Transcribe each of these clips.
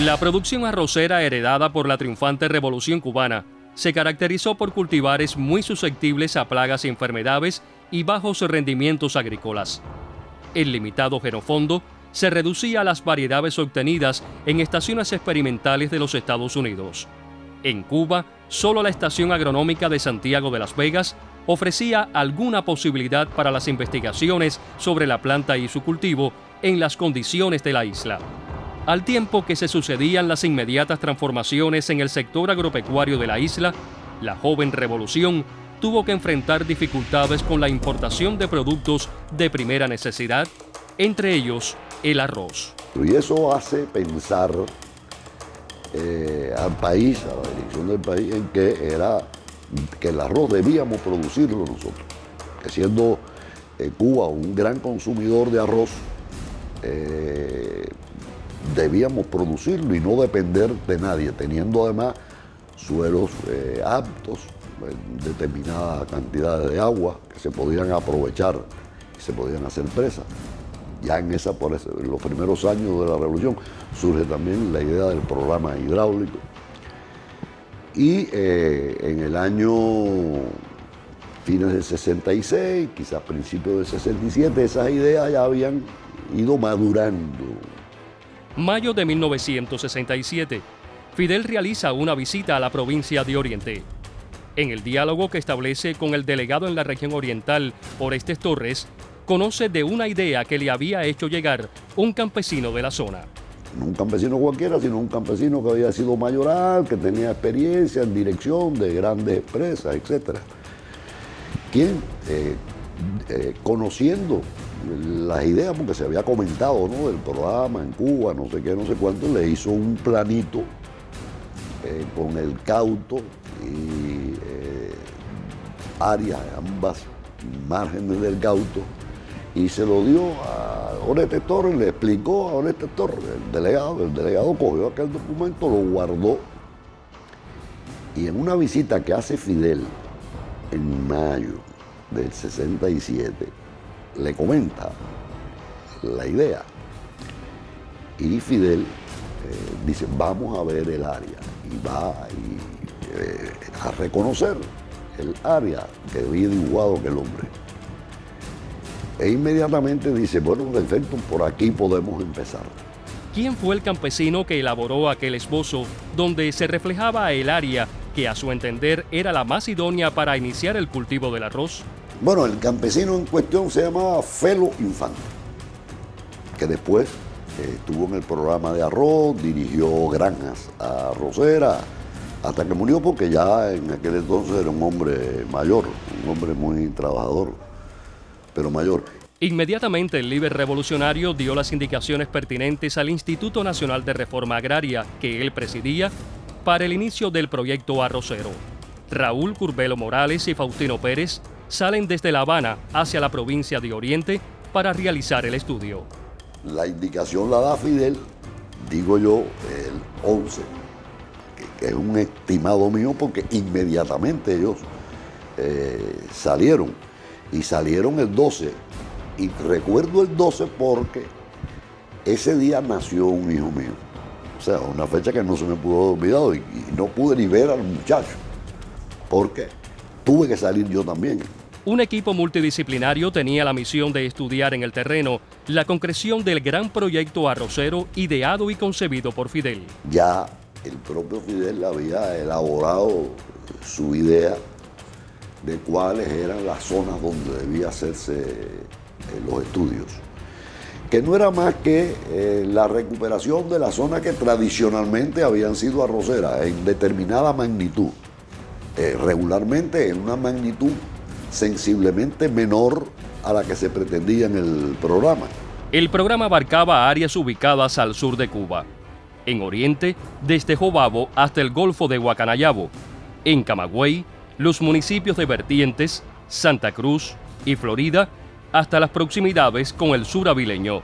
La producción arrocera heredada por la triunfante Revolución Cubana se caracterizó por cultivares muy susceptibles a plagas y enfermedades y bajos rendimientos agrícolas. El limitado genofondo se reducía a las variedades obtenidas en estaciones experimentales de los Estados Unidos. En Cuba, solo la Estación Agronómica de Santiago de Las Vegas ofrecía alguna posibilidad para las investigaciones sobre la planta y su cultivo en las condiciones de la isla. Al tiempo que se sucedían las inmediatas transformaciones en el sector agropecuario de la isla, la joven revolución tuvo que enfrentar dificultades con la importación de productos de primera necesidad, entre ellos el arroz. Y eso hace pensar al país, a la dirección del país, en que el arroz debíamos producirlo nosotros. Que siendo Cuba un gran consumidor de arroz, debíamos producirlo y no depender de nadie, teniendo además suelos aptos, determinada cantidad de agua que se podían aprovechar y se podían hacer presas. Ya en los primeros años de la revolución surge también la idea del programa hidráulico. Y en el año fines del 66, quizás principios del 67, esas ideas ya habían ido madurando. Mayo de 1967, Fidel realiza una visita a la provincia de Oriente. En el diálogo que establece con el delegado en la región oriental, Orestes Torres, conoce de una idea que le había hecho llegar un campesino de la zona. No un campesino cualquiera, sino un campesino que había sido mayoral, que tenía experiencia en dirección de grandes empresas, etc. Quien, conociendo las ideas, porque se había comentado, ¿no?, del programa en Cuba, no sé qué, no sé cuánto, le hizo un planito con el cauto y áreas, ambas márgenes del cauto, y se lo dio a Orestes Torres, le explicó a Orestes Torres, el delegado cogió aquel documento, lo guardó, y en una visita que hace Fidel en mayo del 67, le comenta la idea, y Fidel dice, vamos a ver el área, y va a reconocer el área que había dibujado aquel hombre. E inmediatamente dice, bueno, perfecto, por aquí podemos empezar. ¿Quién fue el campesino que elaboró aquel esbozo donde se reflejaba el área que a su entender era la más idónea para iniciar el cultivo del arroz? Bueno, el campesino en cuestión se llamaba Felo Infante, que después estuvo en el programa de arroz, dirigió granjas arroceras, hasta que murió, porque ya en aquel entonces era un hombre mayor, un hombre muy trabajador, pero mayor. Inmediatamente el líder revolucionario dio las indicaciones pertinentes al Instituto Nacional de Reforma Agraria, que él presidía, para el inicio del proyecto arrocero. Raúl Curbelo Morales y Faustino Pérez salen desde La Habana hacia la provincia de Oriente para realizar el estudio. La indicación la da Fidel, digo yo, el 11, que es un estimado mío, porque inmediatamente ellos salieron, y salieron el 12, y recuerdo el 12 porque ese día nació un hijo mío, o sea, una fecha que no se me pudo haber olvidado, y no pude ni ver al muchacho, porque tuve que salir yo también. Un equipo multidisciplinario tenía la misión de estudiar en el terreno la concreción del gran proyecto arrocero ideado y concebido por Fidel. Ya el propio Fidel había elaborado su idea de cuáles eran las zonas donde debía hacerse los estudios, que no era más que la recuperación de las zonas que tradicionalmente habían sido arroceras en determinada magnitud, regularmente en una magnitud sensiblemente menor a la que se pretendía en el programa. El programa abarcaba áreas ubicadas al sur de Cuba, en Oriente, desde Jobabo hasta el Golfo de Guacanayabo, en Camagüey, los municipios de Vertientes, Santa Cruz y Florida, hasta las proximidades con el sur avileño.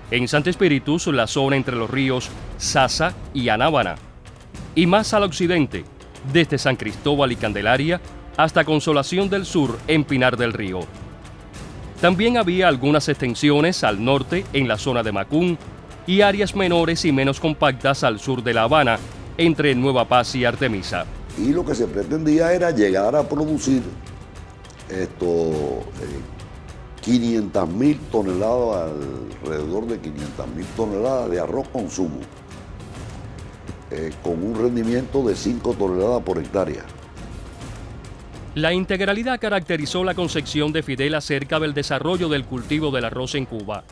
En Santo Espíritus, la zona entre los ríos Sasa y Anábana, y más al occidente, desde San Cristóbal y Candelaria hasta Consolación del Sur en Pinar del Río. También había algunas extensiones al norte en la zona de Macún, y áreas menores y menos compactas al sur de La Habana, entre Nueva Paz y Artemisa. Y lo que se pretendía era llegar a producir 500.000 toneladas, alrededor de 500.000 toneladas de arroz consumo, con un rendimiento de 5 toneladas por hectárea. La integralidad caracterizó la concepción de Fidel acerca del desarrollo del cultivo del arroz en Cuba.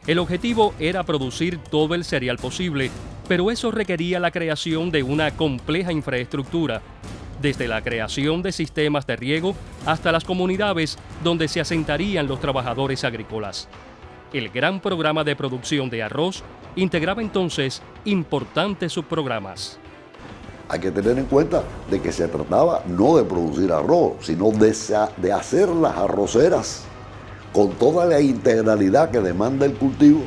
El objetivo era producir todo el cereal posible, pero eso requería la creación de una compleja infraestructura, desde la creación de sistemas de riego hasta las comunidades donde se asentarían los trabajadores agrícolas. El gran programa de producción de arroz integraba entonces importantes subprogramas. Hay que tener en cuenta de que se trataba no de producir arroz, sino de hacer las arroceras con toda la integralidad que demanda el cultivo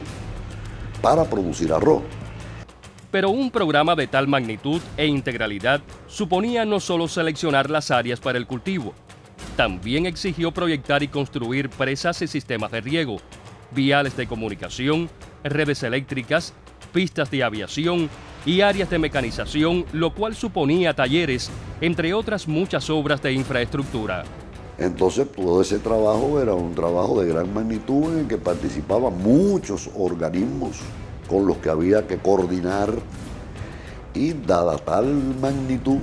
para producir arroz. Pero un programa de tal magnitud e integralidad suponía no solo seleccionar las áreas para el cultivo, también exigió proyectar y construir presas y sistemas de riego, viales de comunicación, redes eléctricas, pistas de aviación y áreas de mecanización, lo cual suponía talleres, entre otras muchas obras de infraestructura. Entonces todo ese trabajo era un trabajo de gran magnitud en el que participaban muchos organismos con los que había que coordinar, y dada tal magnitud,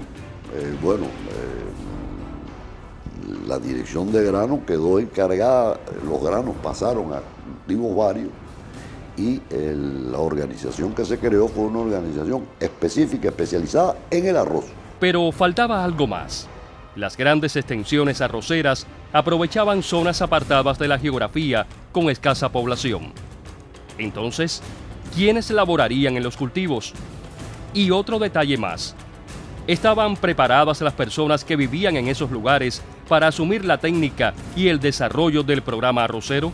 la dirección de grano quedó encargada, los granos pasaron a cultivos varios, y la organización que se creó fue una organización específica, especializada en el arroz. Pero faltaba algo más. Las grandes extensiones arroceras aprovechaban zonas apartadas de la geografía con escasa población. Entonces, ¿quiénes laborarían en los cultivos? Y otro detalle más. ¿Estaban preparadas las personas que vivían en esos lugares para asumir la técnica y el desarrollo del programa arrocero?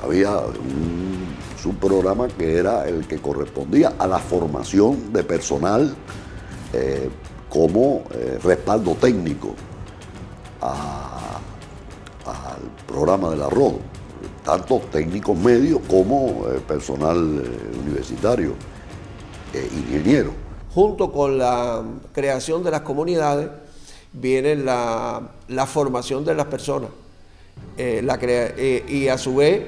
Había un subprograma que era el que correspondía a la formación de personal como respaldo técnico al programa del arroz, tanto técnicos medios como personal universitario, ingeniero. Junto con la creación de las comunidades viene la formación de las personas y a su vez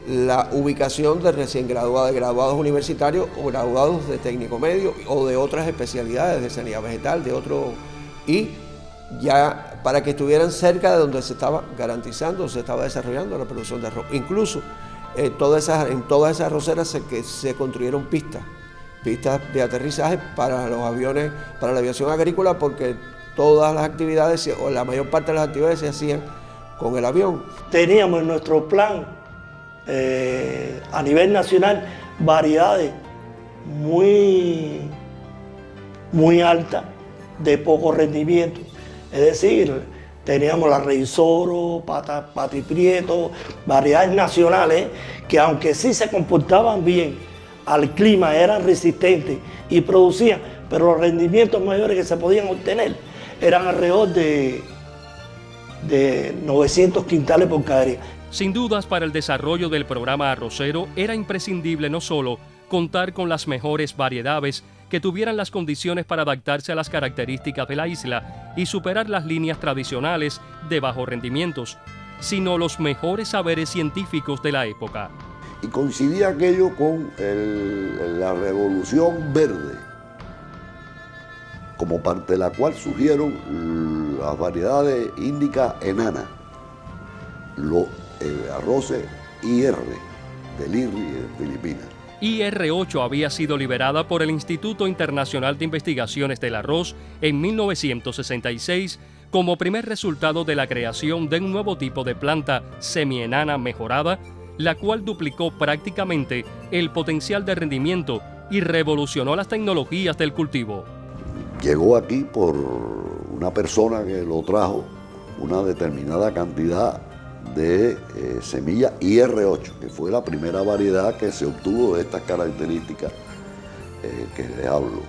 la ubicación de recién graduados, de graduados universitarios o graduados de técnico medio o de otras especialidades de sanidad vegetal, y ya para que estuvieran cerca de donde se estaba garantizando, se estaba desarrollando la producción de arroz. Incluso en todas esas arroceras se construyeron pistas de aterrizaje para los aviones, para la aviación agrícola, porque todas las actividades o la mayor parte de las actividades se hacían con el avión. Teníamos en nuestro plan a nivel nacional variedades muy altas de poco rendimiento. Es decir, teníamos la Reisoro, Patiprieto, variedades nacionales que, aunque sí se comportaban bien al clima, eran resistentes y producían, pero los rendimientos mayores que se podían obtener eran alrededor de 900 quintales por cada día. Sin dudas, para el desarrollo del programa arrocero era imprescindible no solo contar con las mejores variedades que tuvieran las condiciones para adaptarse a las características de la isla y superar las líneas tradicionales de bajos rendimientos, sino los mejores saberes científicos de la época. Y coincidía aquello con la Revolución Verde, como parte de la cual surgieron las variedades índicas enanas, los arroces IR, del IRRI de Filipinas. IR8 había sido liberada por el Instituto Internacional de Investigaciones del Arroz en 1966 como primer resultado de la creación de un nuevo tipo de planta semienana mejorada, la cual duplicó prácticamente el potencial de rendimiento y revolucionó las tecnologías del cultivo. Llegó aquí por una persona que lo trajo una determinada cantidad de semilla IR8, que fue la primera variedad que se obtuvo de estas características que les hablo.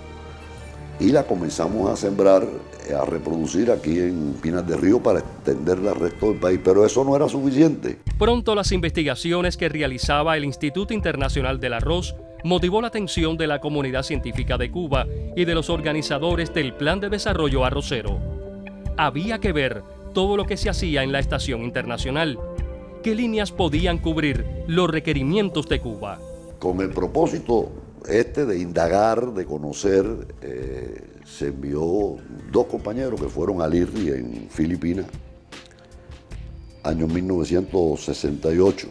Y la comenzamos a sembrar, a reproducir aquí en Pinas del Río para extenderla al resto del país, pero eso no era suficiente. Pronto las investigaciones que realizaba el Instituto Internacional del Arroz motivó la atención de la comunidad científica de Cuba y de los organizadores del Plan de Desarrollo Arrocero. Había que ver todo lo que se hacía en la estación internacional. ¿Qué líneas podían cubrir los requerimientos de Cuba? Con el propósito de indagar, de conocer, se envió 2 compañeros que fueron al IRRI en Filipinas, año 1968.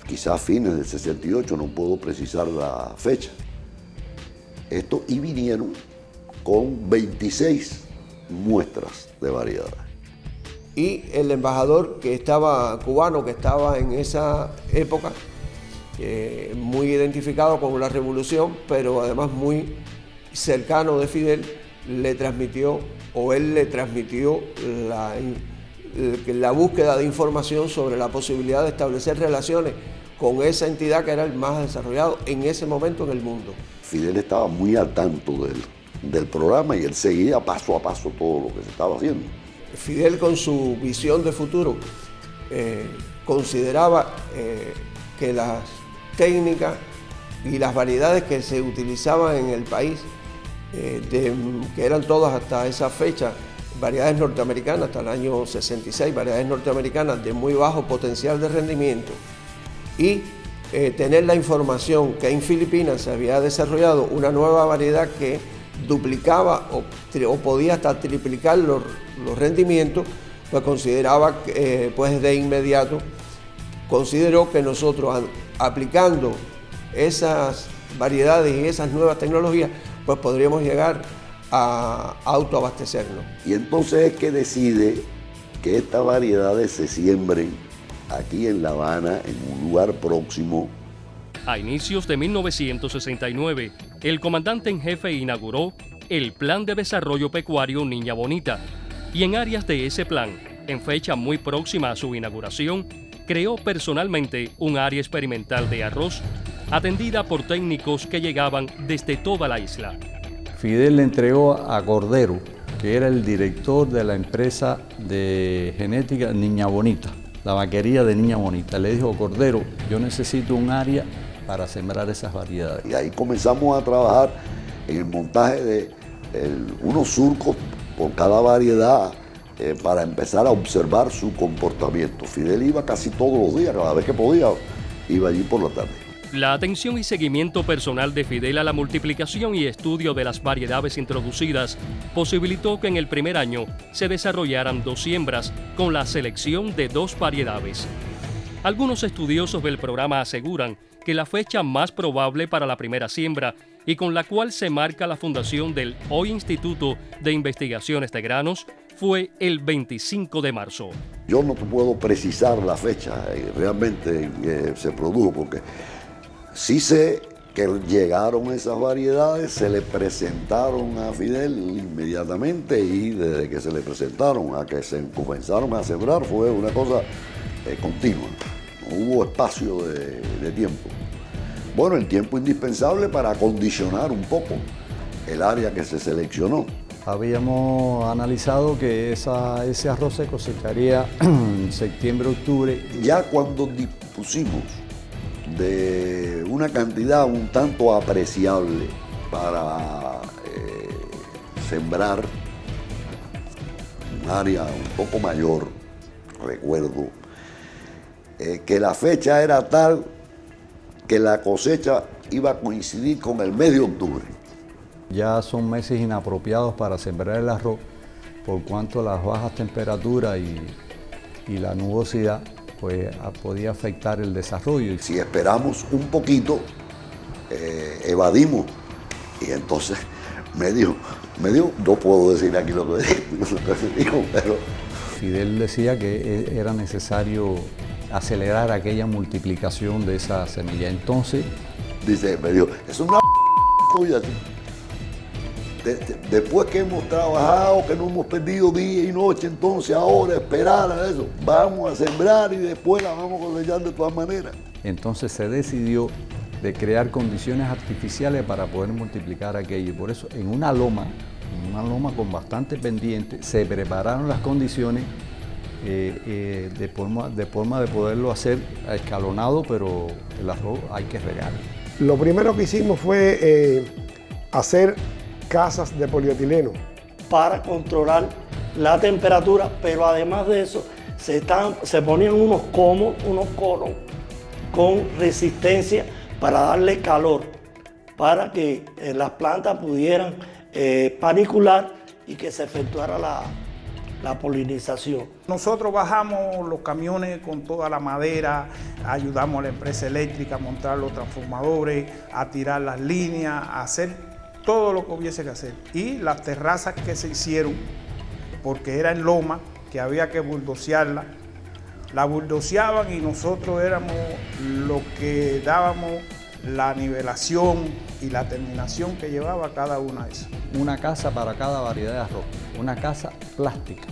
Quizás fines del 68, no puedo precisar la fecha. Y vinieron con 26 muestras de variedades. Y el embajador cubano que estaba en esa época, muy identificado con la revolución, pero además muy cercano de Fidel, él le transmitió la búsqueda de información sobre la posibilidad de establecer relaciones con esa entidad que era el más desarrollado en ese momento en el mundo. Fidel estaba muy al tanto del programa y él seguía paso a paso todo lo que se estaba haciendo. Fidel, con su visión de futuro, consideraba que las técnicas y las variedades que se utilizaban en el país, que eran todas hasta esa fecha, variedades norteamericanas, hasta el año 66, variedades norteamericanas de muy bajo potencial de rendimiento, y tener la información que en Filipinas se había desarrollado una nueva variedad que duplicaba o podía hasta triplicar los rendimientos, pues consideraba, pues de inmediato, consideró que nosotros aplicando esas variedades y esas nuevas tecnologías, pues podríamos llegar a autoabastecernos. Y entonces es que decide que estas variedades se siembren aquí en La Habana, en un lugar próximo. A inicios de 1969, el comandante en jefe inauguró el Plan de Desarrollo Pecuario Niña Bonita, y en áreas de ese plan, en fecha muy próxima a su inauguración, creó personalmente un área experimental de arroz, atendida por técnicos que llegaban desde toda la isla. Fidel le entregó a Cordero, que era el director de la empresa de genética Niña Bonita, la vaquería de Niña Bonita. Le dijo: Cordero, yo necesito un área para sembrar esas variedades. Y ahí comenzamos a trabajar en el montaje de unos surcos por cada variedad para empezar a observar su comportamiento. Fidel iba casi todos los días, cada vez que podía, iba allí por la tarde. La atención y seguimiento personal de Fidel a la multiplicación y estudio de las variedades introducidas posibilitó que en el primer año se desarrollaran 2 siembras con la selección de 2 variedades. Algunos estudiosos del programa aseguran que la fecha más probable para la primera siembra y con la cual se marca la fundación del hoy Instituto de Investigaciones de Granos fue el 25 de marzo. Yo no te puedo precisar la fecha realmente se produjo, porque sí sé que llegaron esas variedades, se le presentaron a Fidel inmediatamente, y desde que se le presentaron a que se comenzaron a sembrar fue una cosa continua, no hubo espacio de tiempo. Bueno, el tiempo indispensable para acondicionar un poco el área que se seleccionó. Habíamos analizado que ese arroz se cosecharía en septiembre-octubre. Ya cuando dispusimos de una cantidad un tanto apreciable para sembrar un área un poco mayor, recuerdo que la fecha era tal que la cosecha iba a coincidir con el mes de octubre. Ya son meses inapropiados para sembrar el arroz, por cuanto las bajas temperaturas y la nubosidad pues podía afectar el desarrollo. Si esperamos un poquito, evadimos, y entonces me dijo, no puedo decir aquí lo que dijo, pero... Fidel decía que era necesario acelerar aquella multiplicación de esa semilla. Entonces... me dijo, es una tuya. Después que hemos trabajado, que no hemos perdido día y noche, entonces ahora esperar a eso, vamos a sembrar y después la vamos a cosechar de todas maneras. Entonces se decidió de crear condiciones artificiales para poder multiplicar aquello, y por eso en una loma con bastante pendiente, se prepararon las condiciones de forma de poderlo hacer escalonado, pero el arroz hay que regarlo. Lo primero que hicimos fue hacer casas de polietileno para controlar la temperatura, pero además de eso se ponían unos conos con resistencia para darle calor, para que las plantas pudieran panicular y que se efectuara la polinización. Nosotros bajamos los camiones con toda la madera, ayudamos a la empresa eléctrica a montar los transformadores, a tirar las líneas, a hacer todo lo que hubiese que hacer. Y las terrazas que se hicieron, porque era en loma, que había que buldocearla, la buldoceaban y nosotros éramos los que dábamos la nivelación y la terminación que llevaba cada una de esas. Una casa para cada variedad de arroz, una casa plástica,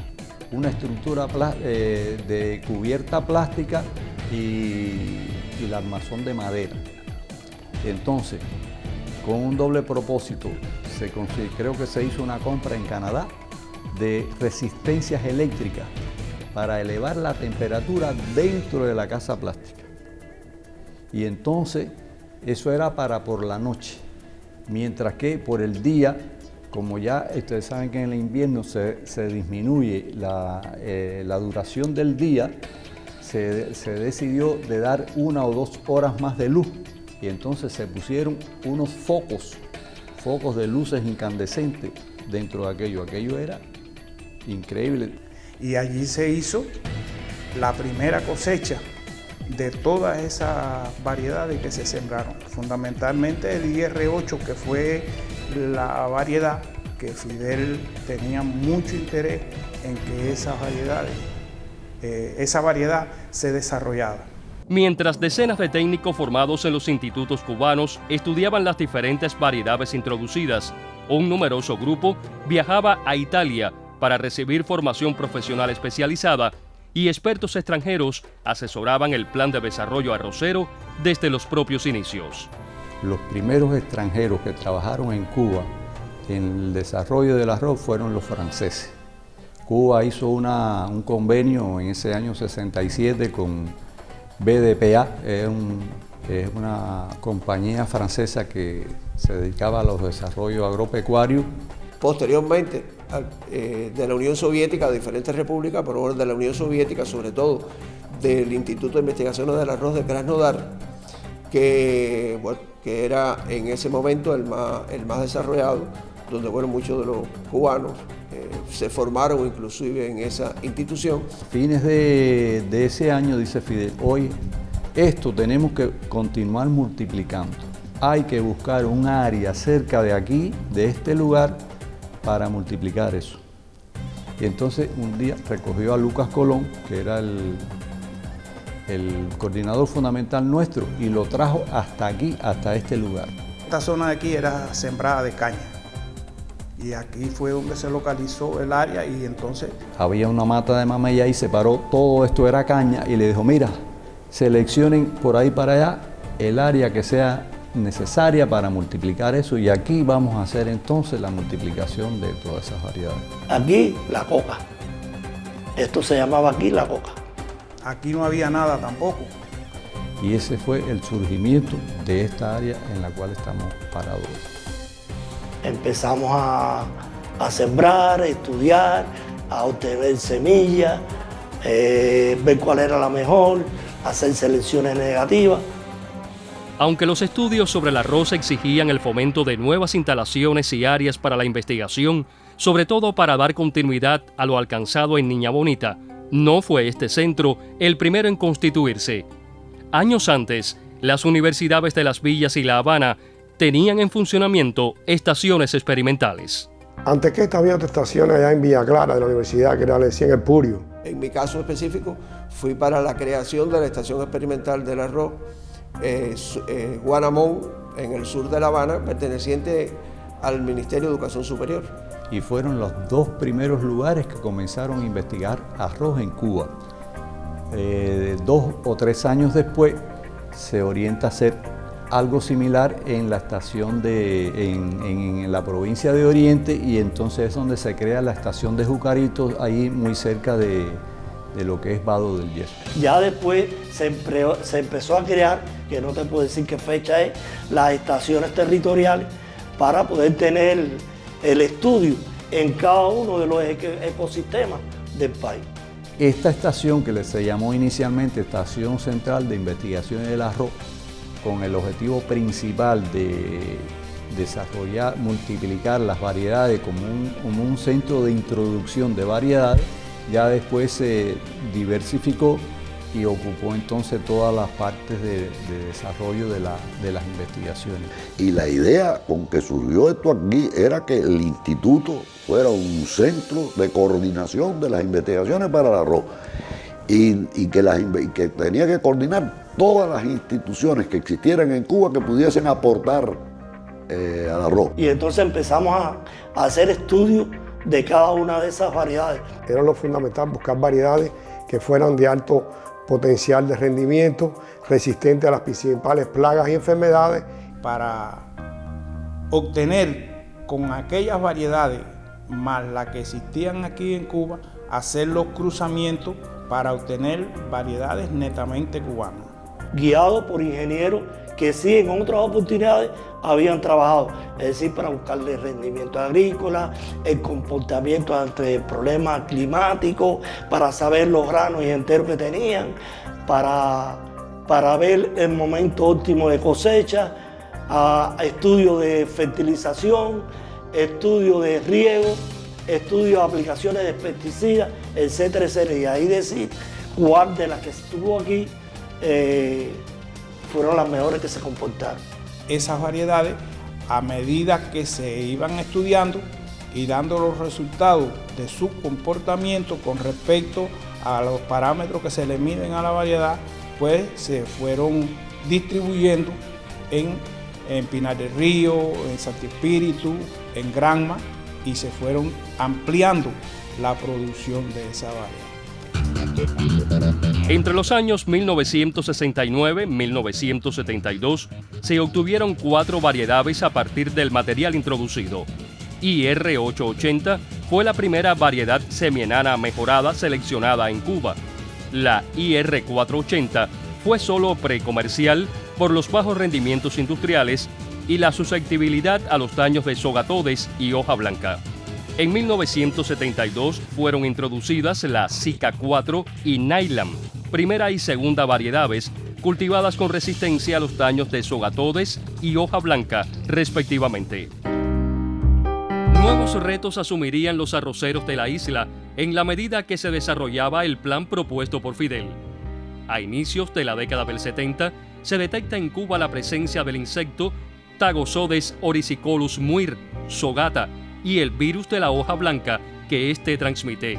una estructura de cubierta plástica y el armazón de madera. Entonces, con un doble propósito, creo que se hizo una compra en Canadá de resistencias eléctricas para elevar la temperatura dentro de la casa plástica. Y entonces, eso era para por la noche, mientras que por el día, como ya ustedes saben que en el invierno se disminuye la duración del día, se decidió de dar 1 o 2 horas más de luz y entonces se pusieron unos focos de luces incandescentes dentro de aquello. Aquello era increíble. Y allí se hizo la primera cosecha de todas esas variedades que se sembraron. Fundamentalmente el IR8, que fue la variedad que Fidel tenía mucho interés en que esa variedad se desarrollara. Mientras decenas de técnicos formados en los institutos cubanos estudiaban las diferentes variedades introducidas, un numeroso grupo viajaba a Italia para recibir formación profesional especializada y expertos extranjeros asesoraban el plan de desarrollo arrocero desde los propios inicios. Los primeros extranjeros que trabajaron en Cuba en el desarrollo del arroz fueron los franceses. Cuba hizo un convenio en ese año 67 con BDPA, es una compañía francesa que se dedicaba a los desarrollos agropecuarios. Posteriormente, de la Unión Soviética, de diferentes repúblicas, pero de la Unión Soviética, sobre todo del Instituto de Investigaciones del Arroz de Krasnodar, que era en ese momento el más desarrollado, donde muchos de los cubanos se formaron inclusive en esa institución. A fines de ese año, dice Fidel, hoy esto tenemos que continuar multiplicando. Hay que buscar un área cerca de aquí, de este lugar, para multiplicar eso. Y entonces un día recogió a Lucas Colón, que era el coordinador fundamental nuestro, y lo trajo hasta aquí, hasta este lugar. Esta zona de aquí era sembrada de caña y aquí fue donde se localizó el área y entonces... Había una mata de mamey ahí, se paró, todo esto era caña y le dijo, mira, seleccionen por ahí para allá el área que sea necesaria para multiplicar eso y aquí vamos a hacer entonces la multiplicación de todas esas variedades. Aquí la coca, esto se llamaba aquí la coca. Aquí no había nada tampoco. Y ese fue el surgimiento de esta área en la cual estamos parados. Empezamos a sembrar, a estudiar, a obtener semillas, ver cuál era la mejor, hacer selecciones negativas. Aunque los estudios sobre el arroz exigían el fomento de nuevas instalaciones y áreas para la investigación, sobre todo para dar continuidad a lo alcanzado en Niña Bonita, no fue este centro el primero en constituirse. Años antes, las universidades de Las Villas y La Habana tenían en funcionamiento estaciones experimentales. Antes que esta había otra estación allá en Villa Clara de la universidad, que era le decían El Purio. En mi caso específico, fui para la creación de la estación experimental del arroz Guanamón, en el sur de La Habana, perteneciente al Ministerio de Educación Superior. Y fueron los 2 primeros lugares que comenzaron a investigar arroz en Cuba. 2 o 3 años después se orienta a hacer algo similar en la estación en la provincia de Oriente y entonces es donde se crea la estación de Jucaritos, ahí muy cerca de de lo que es Vado del Yeso. Ya después se empezó a crear, que no te puedo decir qué fecha es, las estaciones territoriales para poder tener el estudio en cada uno de los ecosistemas del país. Esta estación, que se llamó inicialmente Estación Central de Investigaciones del Arroz, con el objetivo principal de desarrollar, multiplicar las variedades como un centro de introducción de variedades, ya después se diversificó y ocupó entonces todas las partes de desarrollo de las investigaciones. Y la idea con que surgió esto aquí era que el instituto fuera un centro de coordinación de las investigaciones para el arroz y que tenía que coordinar todas las instituciones que existieran en Cuba que pudiesen aportar al arroz. Y entonces empezamos a hacer estudios de cada una de esas variedades. Era lo fundamental buscar variedades que fueran de alto potencial de rendimiento, resistente a las principales plagas y enfermedades. Para obtener con aquellas variedades más las que existían aquí en Cuba, hacer los cruzamientos para obtener variedades netamente cubanas. Guiado por ingenieros que sí en otras oportunidades habían trabajado, es decir, para buscarle rendimiento agrícola, el comportamiento ante problemas climáticos, para saber los granos y enteros que tenían, para ver el momento óptimo de cosecha, estudio de fertilización, estudio de riego, estudio de aplicaciones de pesticidas, etcétera, etcétera. Y ahí decir cuál de las que estuvo aquí fueron las mejores que se comportaron. Esas variedades, a medida que se iban estudiando y dando los resultados de su comportamiento con respecto a los parámetros que se le miden a la variedad, pues se fueron distribuyendo en Pinar del Río, en Santi Espíritu, en Granma, y se fueron ampliando la producción de esa variedad. Entre los años 1969 y 1972 se obtuvieron 4 variedades a partir del material introducido. IR880 fue la primera variedad semienana mejorada seleccionada en Cuba. La IR480 fue solo precomercial por los bajos rendimientos industriales y la susceptibilidad a los daños de sogatodes y hoja blanca. En 1972 fueron introducidas la Zika 4 y Nylam, primera y segunda variedades, cultivadas con resistencia a los daños de sogatodes y hoja blanca, respectivamente. Nuevos retos asumirían los arroceros de la isla en la medida que se desarrollaba el plan propuesto por Fidel. A inicios de la década del 70, se detecta en Cuba la presencia del insecto Tagosodes oricicolus muir, sogata, y el virus de la hoja blanca que éste transmite,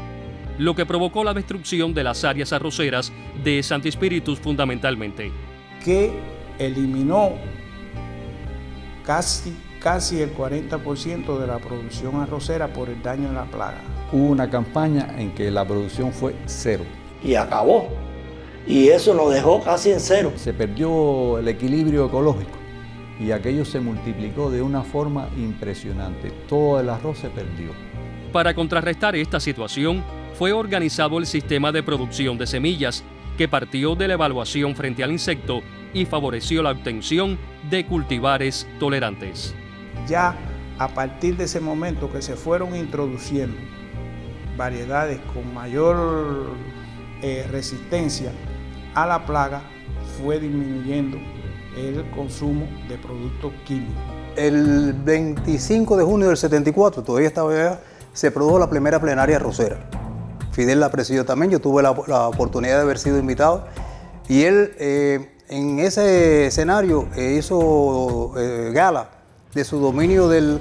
lo que provocó la destrucción de las áreas arroceras de Santi Espíritus fundamentalmente. Que eliminó casi el 40% de la producción arrocera por el daño de la plaga. Hubo una campaña en que la producción fue 0. Y acabó. Y eso nos dejó casi en 0. Se perdió el equilibrio ecológico y aquello se multiplicó de una forma impresionante. Todo el arroz se perdió. Para contrarrestar esta situación, fue organizado el sistema de producción de semillas, que partió de la evaluación frente al insecto y favoreció la obtención de cultivares tolerantes. Ya a partir de ese momento que se fueron introduciendo variedades con mayor resistencia a la plaga, fue disminuyendo el consumo de productos químicos. El 25 de junio del 74, todavía estaba allá, se produjo la primera plenaria arrocera. Fidel la presidió también, yo tuve la oportunidad de haber sido invitado y él en ese escenario hizo gala de su dominio del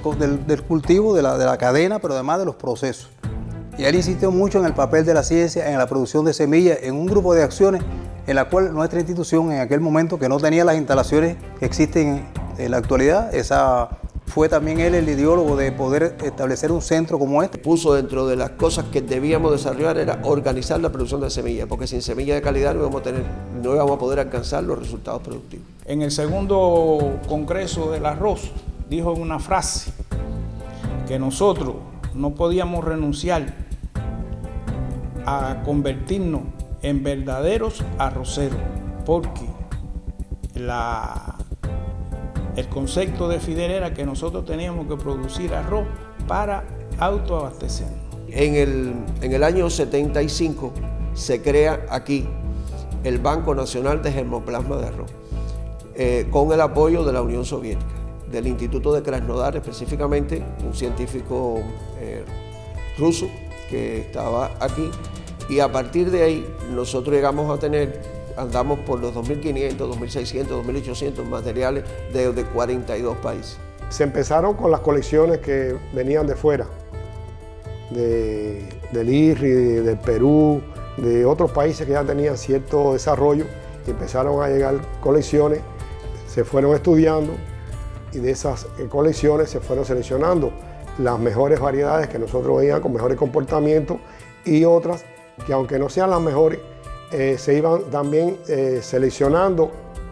cultivo, de la cadena, pero además de los procesos. Y él insistió mucho en el papel de la ciencia, en la producción de semillas, en un grupo de acciones en la cual nuestra institución en aquel momento, que no tenía las instalaciones que existen en la actualidad, fue también él el ideólogo de poder establecer un centro como este. Puso dentro de las cosas que debíamos desarrollar era organizar la producción de semillas, porque sin semillas de calidad no íbamos a poder alcanzar los resultados productivos. En el segundo congreso del arroz dijo una frase que nosotros no podíamos renunciar a convertirnos en verdaderos arroceros, porque el concepto de Fidel era que nosotros teníamos que producir arroz para autoabastecernos. En el año 75 se crea aquí el Banco Nacional de Germoplasma de Arroz, con el apoyo de la Unión Soviética, del Instituto de Krasnodar específicamente, un científico ruso que estaba aquí, y a partir de ahí nosotros llegamos a tener, andamos por los 2.500, 2.600, 2.800 materiales de 42 países. Se empezaron con las colecciones que venían de fuera, del IRRI, del Perú, de otros países que ya tenían cierto desarrollo, y empezaron a llegar colecciones, se fueron estudiando y de esas colecciones se fueron seleccionando las mejores variedades que nosotros veíamos con mejores comportamientos y otras que aunque no sean las mejores, se iban también seleccionando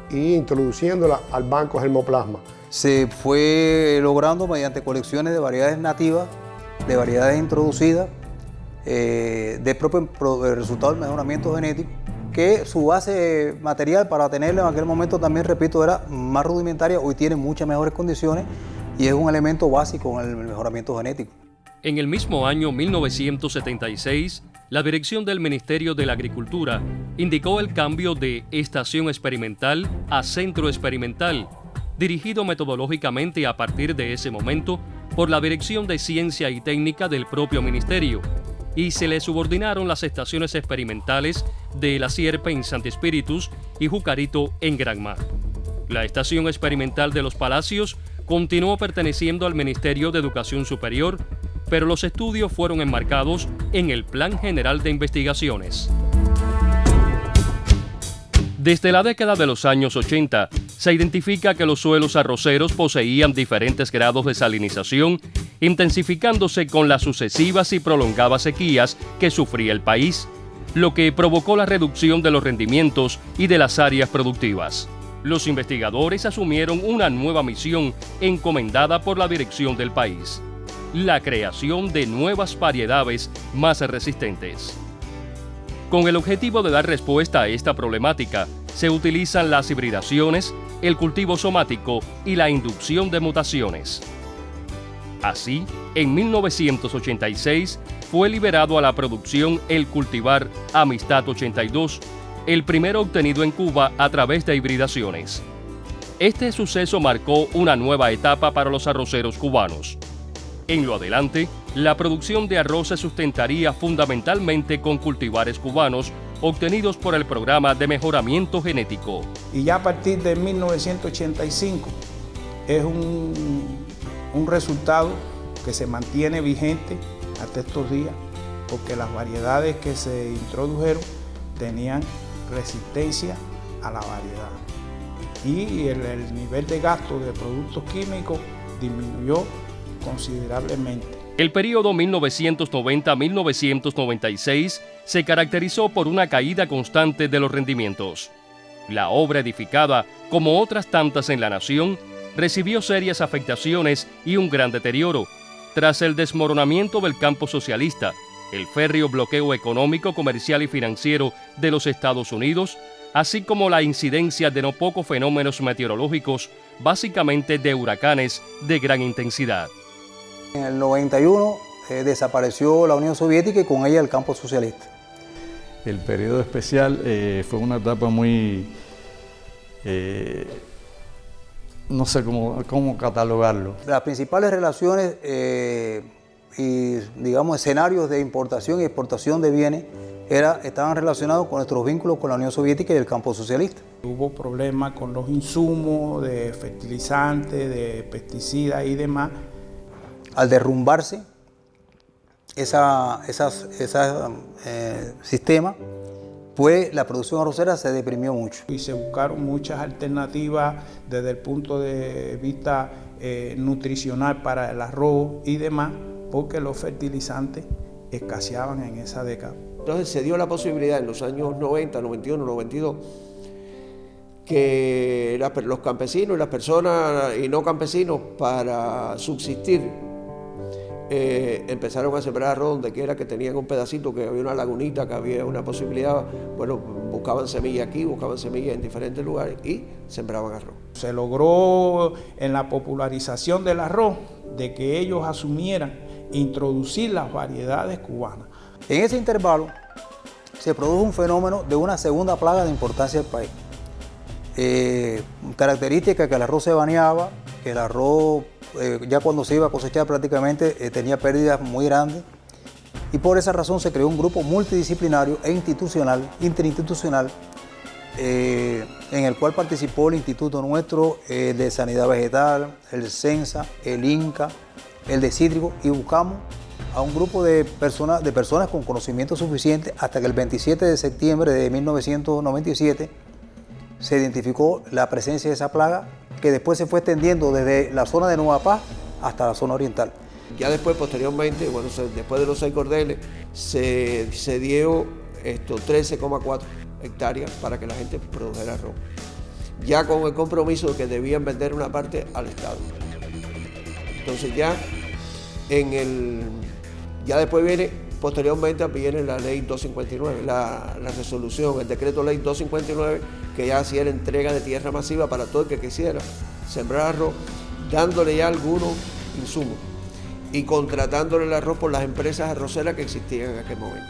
e introduciéndolas al Banco Germoplasma. Se fue logrando mediante colecciones de variedades nativas, de variedades introducidas, de propio resultado del mejoramiento genético, que su base material para tenerla en aquel momento también, repito, era más rudimentaria, hoy tiene muchas mejores condiciones y es un elemento básico en el mejoramiento genético. En el mismo año 1976, la dirección del Ministerio de la Agricultura indicó el cambio de estación experimental a centro experimental, dirigido metodológicamente a partir de ese momento por la Dirección de Ciencia y Técnica del propio ministerio, y se le subordinaron las estaciones experimentales de La Sierpe en Santi Espíritus y Jucarito en Granma. La estación experimental de Los Palacios continuó perteneciendo al Ministerio de Educación Superior, pero los estudios fueron enmarcados en el Plan General de Investigaciones. Desde la década de los años 80, se identifica que los suelos arroceros poseían diferentes grados de salinización, intensificándose con las sucesivas y prolongadas sequías que sufría el país, lo que provocó la reducción de los rendimientos y de las áreas productivas. Los investigadores asumieron una nueva misión encomendada por la dirección del país: la creación de nuevas variedades más resistentes. Con el objetivo de dar respuesta a esta problemática, se utilizan las hibridaciones, el cultivo somático y la inducción de mutaciones. Así, en 1986 fue liberado a la producción el cultivar Amistad 82, el primero obtenido en Cuba a través de hibridaciones. Este suceso marcó una nueva etapa para los arroceros cubanos. En lo adelante, la producción de arroz se sustentaría fundamentalmente con cultivares cubanos obtenidos por el programa de mejoramiento genético. Y ya a partir de 1985 es un resultado que se mantiene vigente hasta estos días, porque las variedades que se introdujeron tenían resistencia a la variedad. Y el nivel de gasto de productos químicos disminuyó considerablemente. El periodo 1990-1996 se caracterizó por una caída constante de los rendimientos. La obra edificada, como otras tantas en la nación, recibió serias afectaciones y un gran deterioro. Tras el desmoronamiento del campo socialista, el férreo bloqueo económico, comercial y financiero de los Estados Unidos, así como la incidencia de no pocos fenómenos meteorológicos, básicamente de huracanes de gran intensidad. En el 91 desapareció la Unión Soviética y con ella el campo socialista. El periodo especial fue una etapa muy, no sé cómo catalogarlo. Las principales relaciones y, digamos, escenarios de importación y exportación de bienes estaban relacionados con nuestros vínculos con la Unión Soviética y el campo socialista. Hubo problemas con los insumos de fertilizantes, de pesticidas y demás. Al derrumbarse ese sistema, pues la producción arrocera se deprimió mucho. Y se buscaron muchas alternativas desde el punto de vista nutricional para el arroz y demás, porque los fertilizantes escaseaban en esa década. Entonces se dio la posibilidad en los años 90, 91, 92, que los campesinos y las personas y no campesinos, para subsistir, empezaron a sembrar arroz donde quiera que tenían un pedacito, que había una lagunita, que había una posibilidad, bueno, buscaban semillas aquí, buscaban semillas en diferentes lugares y sembraban arroz. Se logró en la popularización del arroz de que ellos asumieran introducir las variedades cubanas. En ese intervalo se produjo un fenómeno de una segunda plaga de importancia del país. Característica que el arroz se baneaba, que el arroz ya cuando se iba a cosechar prácticamente tenía pérdidas muy grandes, y por esa razón se creó un grupo multidisciplinario e interinstitucional en el cual participó el Instituto nuestro de Sanidad Vegetal, el CENSA, el INCA, el de Cítrico, y buscamos a un grupo de personas con conocimiento suficiente hasta que el 27 de septiembre de 1997 se identificó la presencia de esa plaga, que después se fue extendiendo desde la zona de Nueva Paz hasta la zona oriental. Ya después, posteriormente, bueno, después de los 6 cordeles, se dio 13,4 hectáreas para que la gente produjera arroz, ya con el compromiso de que debían vender una parte al Estado. Entonces ya después posteriormente viene la ley 259, la resolución, el decreto ley 259, que ya hacía la entrega de tierra masiva para todo el que quisiera sembrar arroz, dándole ya algunos insumos y contratándole el arroz por las empresas arroceras que existían en aquel momento.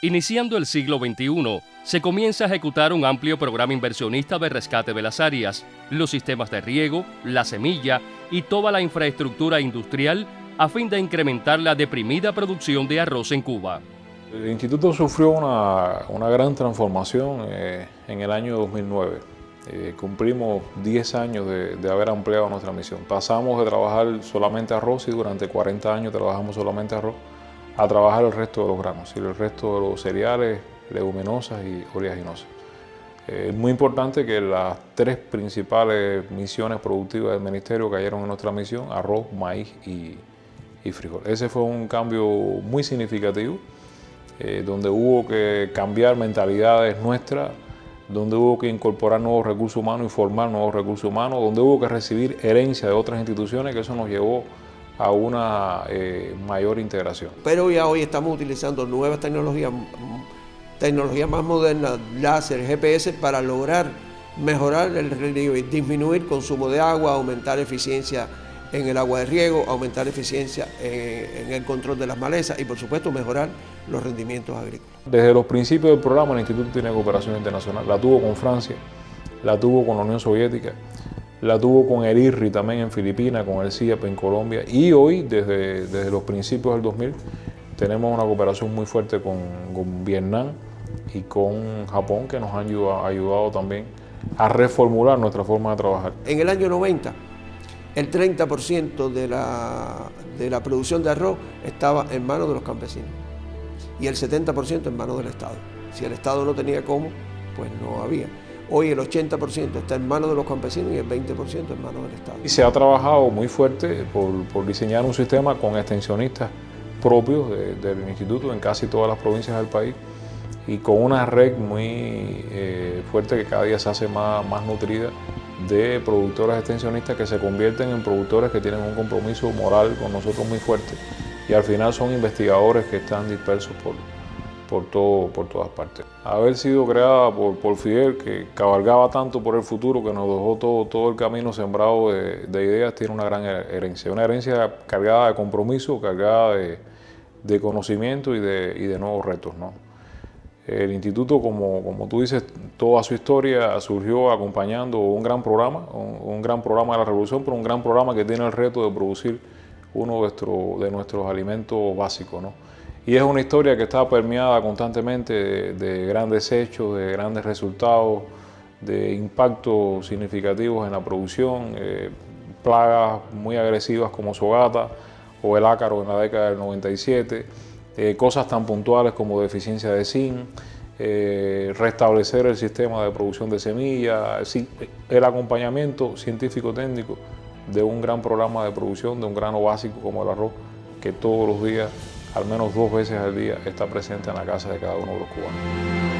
Iniciando el siglo XXI, se comienza a ejecutar un amplio programa inversionista de rescate de las áreas, los sistemas de riego, la semilla y toda la infraestructura industrial a fin de incrementar la deprimida producción de arroz en Cuba. El instituto sufrió una gran transformación en el año 2009. Cumplimos 10 años de haber ampliado nuestra misión. Pasamos de trabajar solamente arroz, y durante 40 años trabajamos solamente arroz, a trabajar el resto de los granos y el resto de los cereales, leguminosas y oleaginosas. Es muy importante que las 3 principales misiones productivas del ministerio cayeron en nuestra misión: arroz, maíz y frijol. Ese fue un cambio muy significativo, donde hubo que cambiar mentalidades nuestras, donde hubo que incorporar nuevos recursos humanos y formar nuevos recursos humanos, donde hubo que recibir herencia de otras instituciones, que eso nos llevó a una mayor integración. Pero ya hoy estamos utilizando nuevas tecnologías más modernas, láser, GPS, para lograr mejorar el relieve, disminuir consumo de agua, aumentar eficiencia en el agua de riego, aumentar eficiencia en el control de las malezas y, por supuesto, mejorar los rendimientos agrícolas. Desde los principios del programa, el Instituto tiene cooperación internacional. La tuvo con Francia, la tuvo con la Unión Soviética, la tuvo con el IRRI también en Filipinas, con el CIEP en Colombia, y hoy, desde los principios del 2000, tenemos una cooperación muy fuerte con Vietnam y con Japón, que nos han ayudado también a reformular nuestra forma de trabajar. En el año 90, el 30% de la producción de arroz estaba en manos de los campesinos y el 70% en manos del Estado. Si el Estado no tenía cómo, pues no había. Hoy el 80% está en manos de los campesinos y el 20% en manos del Estado. Y se ha trabajado muy fuerte por diseñar un sistema con extensionistas propios del instituto en casi todas las provincias del país, y con una red muy fuerte que cada día se hace más nutrida, de productores extensionistas que se convierten en productores que tienen un compromiso moral con nosotros muy fuerte, y al final son investigadores que están dispersos por todas partes. Haber sido creada por Fidel, que cabalgaba tanto por el futuro, que nos dejó todo el camino sembrado de ideas, tiene una gran herencia. Una herencia cargada de compromiso, cargada de conocimiento y de nuevos retos, ¿no? El instituto, como tú dices, toda su historia surgió acompañando un gran programa de la revolución, pero un gran programa que tiene el reto de producir uno de nuestros alimentos básicos, ¿no? Y es una historia que está permeada constantemente de grandes hechos, de grandes resultados, de impactos significativos en la producción, plagas muy agresivas como Sogata o el ácaro en la década del 97, cosas tan puntuales como deficiencia de zinc, restablecer el sistema de producción de semillas, el acompañamiento científico-técnico de un gran programa de producción de un grano básico como el arroz, que todos los días, al menos 2 veces al día, está presente en la casa de cada uno de los cubanos.